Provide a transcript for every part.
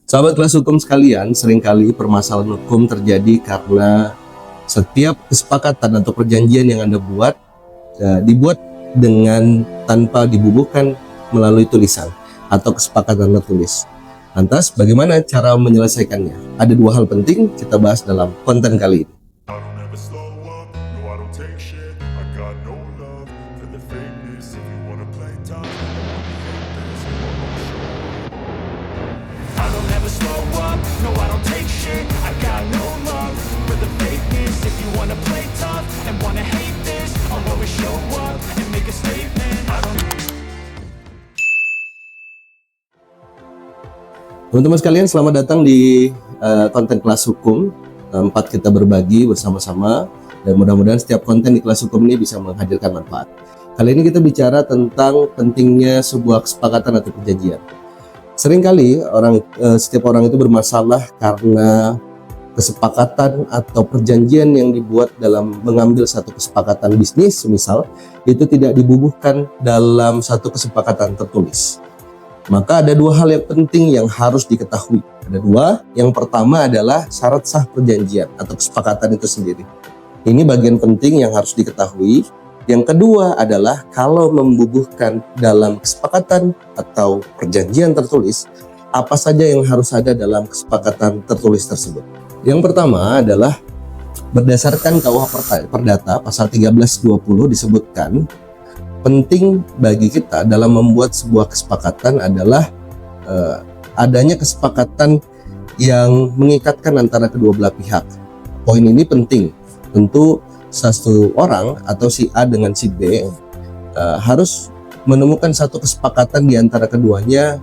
Sahabat kelas hukum sekalian, seringkali permasalahan hukum terjadi karena setiap kesepakatan atau perjanjian yang Anda buat dibuat dengan tanpa dibubuhkan melalui tulisan atau kesepakatan tertulis. Lantas, bagaimana cara menyelesaikannya? Ada dua hal penting kita bahas dalam konten kali ini. I don't ever slow up, no I don't take shit. I got no love for the fakeness. If you wanna play tough, I wanna hate this. I don't ever slow up, no I don't take shit. I got no love for the fakeness. If you wanna play tough and wanna hate this, I'll always show up and make a statement. I don't Teman-teman sekalian, selamat datang di konten kelas hukum. Tempat kita berbagi bersama-sama, dan mudah-mudahan setiap konten di kelas hukum ini bisa menghadirkan manfaat. Kali ini kita bicara tentang pentingnya sebuah kesepakatan atau perjanjian. Seringkali setiap orang itu bermasalah karena kesepakatan atau perjanjian yang dibuat dalam mengambil satu kesepakatan bisnis, misal, itu tidak dibubuhkan dalam satu kesepakatan tertulis. Maka ada dua hal yang penting yang harus diketahui. Ada dua. Yang pertama adalah syarat sah perjanjian atau kesepakatan itu sendiri. Ini bagian penting yang harus diketahui. Yang kedua adalah kalau membubuhkan dalam kesepakatan atau perjanjian tertulis, apa saja yang harus ada dalam kesepakatan tertulis tersebut. Yang pertama adalah berdasarkan KUH Perdata pasal 1320 disebutkan, penting bagi kita dalam membuat sebuah kesepakatan adalah adanya kesepakatan yang mengikatkan antara kedua belah pihak. Poin ini penting. Tentu satu orang atau si A dengan si B harus menemukan satu kesepakatan di antara keduanya,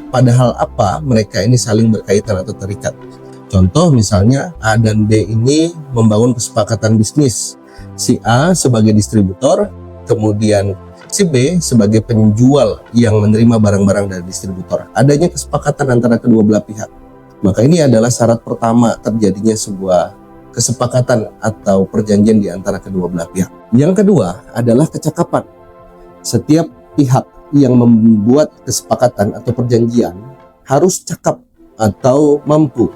padahal apa mereka ini saling berkaitan atau terikat. Contoh misalnya A dan B ini membangun kesepakatan bisnis. Si A sebagai distributor, kemudian si B sebagai penjual yang menerima barang-barang dari distributor. Adanya kesepakatan antara kedua belah pihak. Maka ini adalah syarat pertama terjadinya sebuah kesepakatan atau perjanjian di antara kedua belah pihak. Yang kedua adalah kecakapan. Setiap pihak yang membuat kesepakatan atau perjanjian harus cakap atau mampu.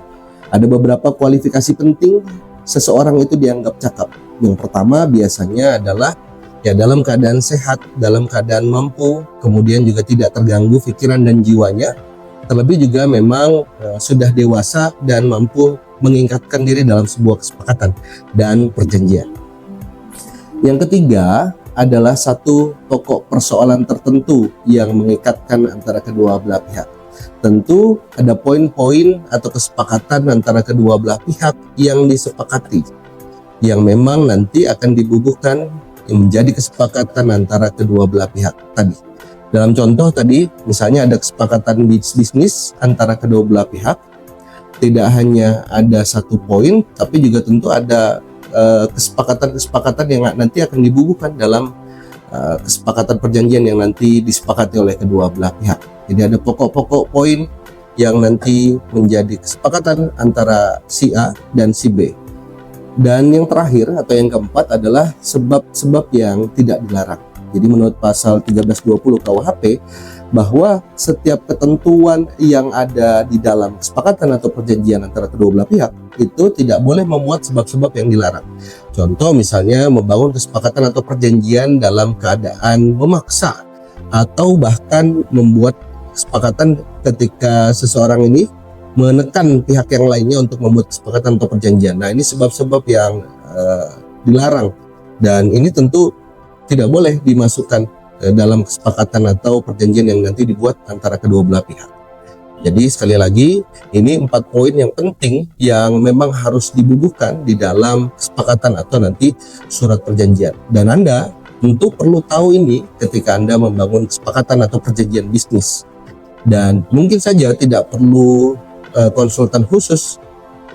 Ada beberapa kualifikasi penting seseorang itu dianggap cakap. Yang pertama biasanya adalah dalam keadaan sehat, dalam keadaan mampu, kemudian juga tidak terganggu pikiran dan jiwanya. Terlebih juga memang sudah dewasa dan mampu mengikatkan diri dalam sebuah kesepakatan dan perjanjian. Yang ketiga adalah satu pokok persoalan tertentu yang mengikatkan antara kedua belah pihak. Tentu ada poin-poin atau kesepakatan antara kedua belah pihak yang disepakati, yang memang nanti akan dibubuhkan yang menjadi kesepakatan antara kedua belah pihak tadi. Dalam contoh tadi, misalnya ada kesepakatan bisnis antara kedua belah pihak. Tidak hanya ada satu poin, tapi juga tentu ada kesepakatan-kesepakatan yang nanti akan dibubuhkan dalam kesepakatan perjanjian yang nanti disepakati oleh kedua belah pihak. Jadi ada pokok-pokok poin yang nanti menjadi kesepakatan antara si A dan si B. Dan yang terakhir atau yang keempat adalah sebab-sebab yang tidak dilarang. Jadi menurut pasal 1320 KUHP bahwa setiap ketentuan yang ada di dalam kesepakatan atau perjanjian antara kedua belah pihak itu tidak boleh memuat sebab-sebab yang dilarang. Contoh misalnya membangun kesepakatan atau perjanjian dalam keadaan memaksa, atau bahkan membuat kesepakatan ketika seseorang ini menekan pihak yang lainnya untuk membuat kesepakatan atau perjanjian. Nah, ini sebab-sebab yang dilarang, dan ini tentu tidak boleh dimasukkan dalam kesepakatan atau perjanjian yang nanti dibuat antara kedua belah pihak. Jadi sekali lagi, ini 4 poin yang penting yang memang harus dibubuhkan di dalam kesepakatan atau nanti surat perjanjian. Dan Anda tentu perlu tahu ini ketika Anda membangun kesepakatan atau perjanjian bisnis. Dan mungkin saja tidak perlu konsultan khusus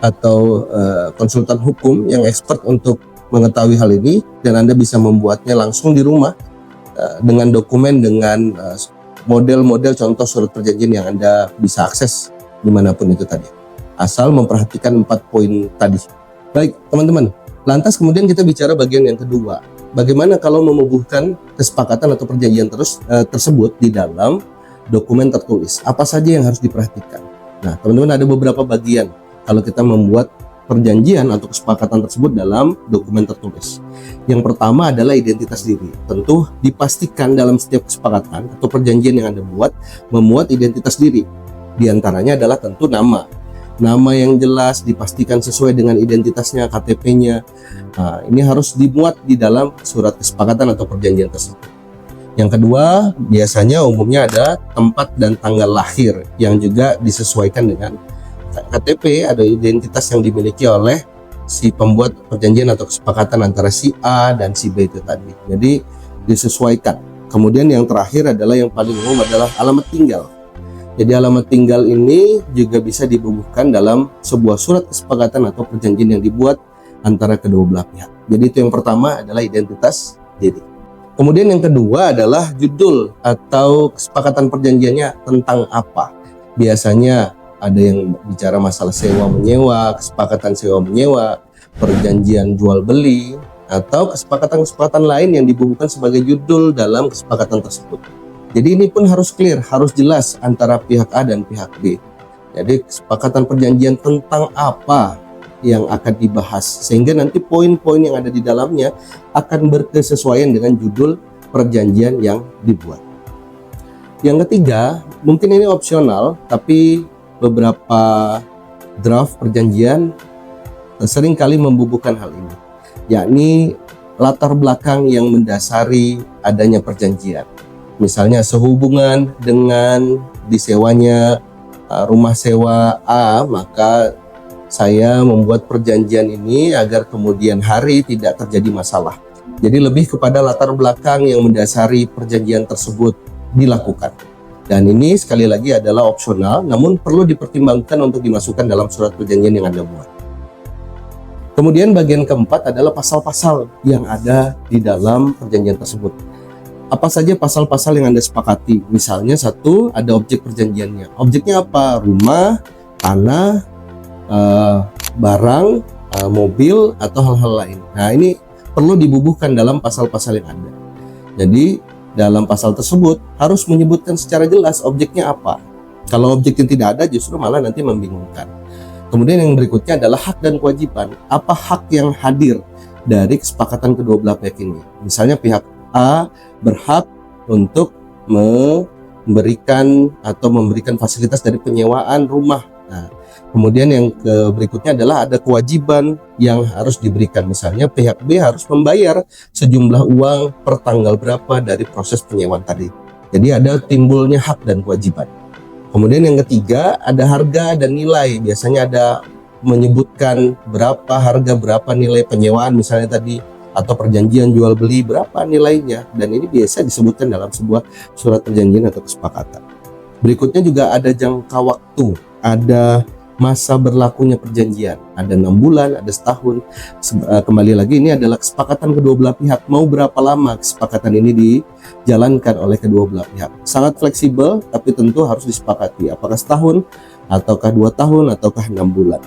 atau konsultan hukum yang expert untuk mengetahui hal ini, dan Anda bisa membuatnya langsung di rumah dengan dokumen, dengan model-model contoh surat perjanjian yang Anda bisa akses dimanapun itu tadi, asal memperhatikan 4 poin tadi. Baik teman-teman, lantas kemudian kita bicara bagian yang kedua. Bagaimana kalau membubuhkan kesepakatan atau perjanjian tersebut di dalam dokumen tertulis? Apa saja yang harus diperhatikan? Nah, teman-teman, ada beberapa bagian kalau kita membuat perjanjian atau kesepakatan tersebut dalam dokumen tertulis. Yang pertama adalah identitas diri. Tentu dipastikan dalam setiap kesepakatan atau perjanjian yang Anda buat memuat identitas diri. Di antaranya adalah tentu nama. Nama yang jelas, dipastikan sesuai dengan identitasnya, KTP-nya. Nah, ini harus dimuat di dalam surat kesepakatan atau perjanjian tersebut. Yang kedua, biasanya umumnya ada tempat dan tanggal lahir yang juga disesuaikan dengan KTP, ada identitas yang dimiliki oleh si pembuat perjanjian atau kesepakatan antara si A dan si B itu tadi. Jadi disesuaikan. Kemudian yang terakhir adalah yang paling umum adalah alamat tinggal. Jadi alamat tinggal ini juga bisa dibubuhkan dalam sebuah surat kesepakatan atau perjanjian yang dibuat antara kedua belah pihak. Jadi itu yang pertama adalah identitas diri. Kemudian yang kedua adalah judul atau kesepakatan perjanjiannya tentang apa. Biasanya ada yang bicara masalah sewa menyewa, kesepakatan sewa menyewa, perjanjian jual beli, atau kesepakatan-kesepakatan lain yang dibubuhkan sebagai judul dalam kesepakatan tersebut. Jadi ini pun harus clear, harus jelas antara pihak A dan pihak B. Jadi kesepakatan perjanjian tentang apa yang akan dibahas, sehingga nanti poin-poin yang ada di dalamnya akan berkesesuaian dengan judul perjanjian yang dibuat. Yang ketiga, mungkin ini opsional, tapi beberapa draft perjanjian sering kali membubuhkan hal ini, yakni latar belakang yang mendasari adanya perjanjian. Misalnya sehubungan dengan disewanya rumah sewa A, maka saya membuat perjanjian ini agar kemudian hari tidak terjadi masalah. Jadi lebih kepada latar belakang yang mendasari perjanjian tersebut dilakukan. Dan ini sekali lagi adalah opsional, namun perlu dipertimbangkan untuk dimasukkan dalam surat perjanjian yang Anda buat. Kemudian bagian keempat adalah pasal-pasal yang ada di dalam perjanjian tersebut. Apa saja pasal-pasal yang Anda sepakati? Misalnya satu, ada objek perjanjiannya. Objeknya apa? Rumah, tanah, barang, mobil, atau hal-hal lain. Nah, ini perlu dibubuhkan dalam pasal-pasal yang ada. Jadi dalam pasal tersebut harus menyebutkan secara jelas objeknya apa. Kalau objeknya tidak ada, justru malah nanti membingungkan. Kemudian yang berikutnya adalah hak dan kewajiban. Apa hak yang hadir dari kesepakatan kedua belah pihak ini? Misalnya pihak A berhak untuk memberikan fasilitas dari penyewaan rumah. Nah, kemudian yang berikutnya adalah ada kewajiban yang harus diberikan. Misalnya pihak B harus membayar sejumlah uang per tanggal berapa dari proses penyewaan tadi. Jadi ada timbulnya hak dan kewajiban. Kemudian yang ketiga ada harga dan nilai. Biasanya ada menyebutkan berapa harga, berapa nilai penyewaan misalnya tadi, atau perjanjian jual beli berapa nilainya. Dan ini biasa disebutkan dalam sebuah surat perjanjian atau kesepakatan. Berikutnya juga ada jangka waktu, ada masa berlakunya perjanjian, ada 6 bulan, ada setahun. Kembali lagi, ini adalah kesepakatan kedua belah pihak, mau berapa lama kesepakatan ini dijalankan oleh kedua belah pihak. Sangat fleksibel, tapi tentu harus disepakati apakah setahun, ataukah 2 tahun, ataukah 6 bulan.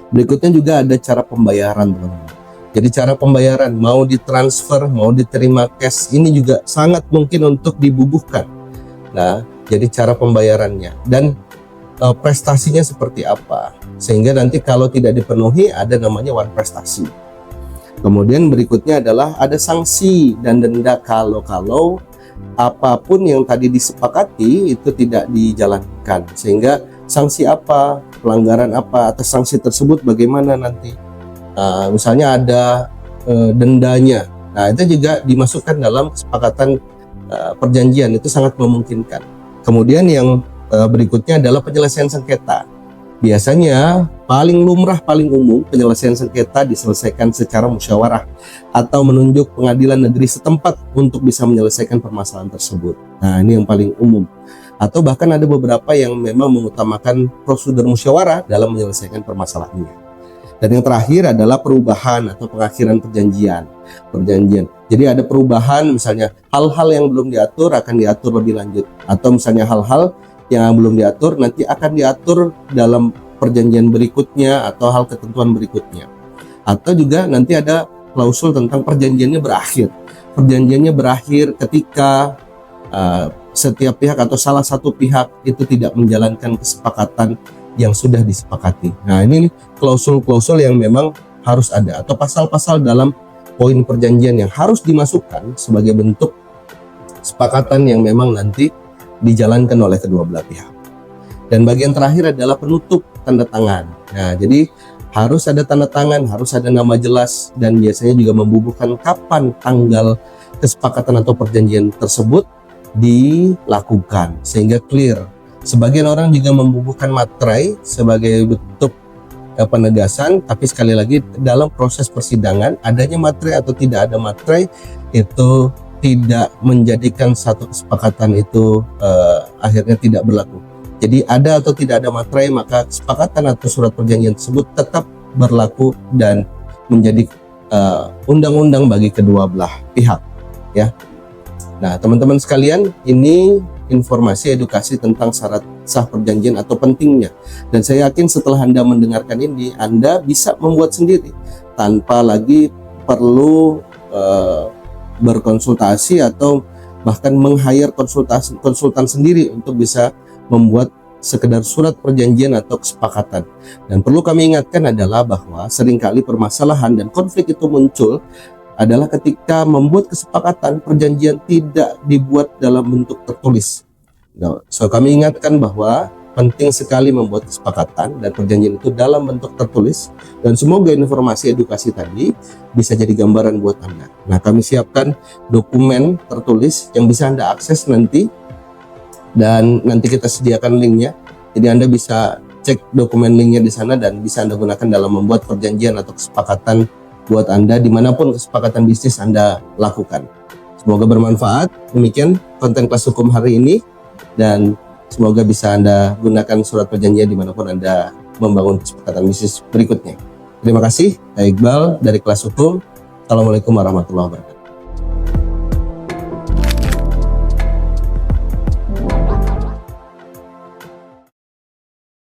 Berikutnya juga ada cara pembayaran, teman-teman. Jadi cara pembayaran, mau ditransfer, mau diterima cash, ini juga sangat mungkin untuk dibubuhkan. Nah, jadi cara pembayarannya dan prestasinya seperti apa, sehingga nanti kalau tidak dipenuhi ada namanya wan prestasi. Kemudian berikutnya adalah ada sanksi dan denda kalau apapun yang tadi disepakati itu tidak dijalankan, sehingga sanksi apa, pelanggaran apa atas sanksi tersebut bagaimana nanti. Misalnya ada dendanya, nah itu juga dimasukkan dalam kesepakatan perjanjian, itu sangat memungkinkan. Kemudian yang berikutnya adalah penyelesaian sengketa. Biasanya paling lumrah, paling umum penyelesaian sengketa diselesaikan secara musyawarah atau menunjuk pengadilan negeri setempat untuk bisa menyelesaikan permasalahan tersebut. Nah, ini yang paling umum. Atau bahkan ada beberapa yang memang mengutamakan prosedur musyawarah dalam menyelesaikan permasalahannya. Dan yang terakhir adalah perubahan atau pengakhiran perjanjian. Jadi ada perubahan, misalnya hal-hal yang belum diatur akan diatur lebih lanjut, atau misalnya hal-hal yang belum diatur nanti akan diatur dalam perjanjian berikutnya atau hal ketentuan berikutnya. Atau juga nanti ada klausul tentang perjanjiannya berakhir. Perjanjiannya berakhir ketika setiap pihak atau salah satu pihak itu tidak menjalankan kesepakatan yang sudah disepakati. Nah, ini klausul-klausul yang memang harus ada, atau pasal-pasal dalam poin perjanjian yang harus dimasukkan sebagai bentuk kesepakatan yang memang nanti dijalankan oleh kedua belah pihak. Dan bagian terakhir adalah penutup tanda tangan. Nah, jadi harus ada tanda tangan, harus ada nama jelas, dan biasanya juga membubuhkan kapan tanggal kesepakatan atau perjanjian tersebut dilakukan sehingga clear. Sebagian orang juga membubuhkan materai sebagai bentuk penegasan, tapi sekali lagi dalam proses persidangan adanya materai atau tidak ada materai itu tidak menjadikan satu kesepakatan itu akhirnya tidak berlaku. Jadi ada atau tidak ada materai, maka kesepakatan atau surat perjanjian tersebut tetap berlaku dan menjadi undang-undang bagi kedua belah pihak, ya. Nah, teman-teman sekalian, ini informasi edukasi tentang syarat sah perjanjian atau pentingnya. Dan saya yakin setelah Anda mendengarkan ini, Anda bisa membuat sendiri tanpa lagi perlu berkonsultasi atau bahkan meng-hire konsultan sendiri untuk bisa membuat sekedar surat perjanjian atau kesepakatan. Dan perlu kami ingatkan adalah bahwa seringkali permasalahan dan konflik itu muncul adalah ketika membuat kesepakatan perjanjian tidak dibuat dalam bentuk tertulis. Nah, so kami ingatkan bahwa penting sekali membuat kesepakatan dan perjanjian itu dalam bentuk tertulis, dan semoga informasi edukasi tadi bisa jadi gambaran buat Anda. Nah, kami siapkan dokumen tertulis yang bisa Anda akses nanti, dan nanti kita sediakan linknya, jadi Anda bisa cek dokumen linknya di sana dan bisa Anda gunakan dalam membuat perjanjian atau kesepakatan buat Anda dimanapun kesepakatan bisnis Anda lakukan. Semoga bermanfaat. Demikian konten kelas hukum hari ini, dan semoga bisa Anda gunakan surat perjanjian dimanapun Anda membangun kesepakatan bisnis berikutnya. Terima kasih, saya Iqbal dari kelas hukum. Assalamualaikum warahmatullahi wabarakatuh.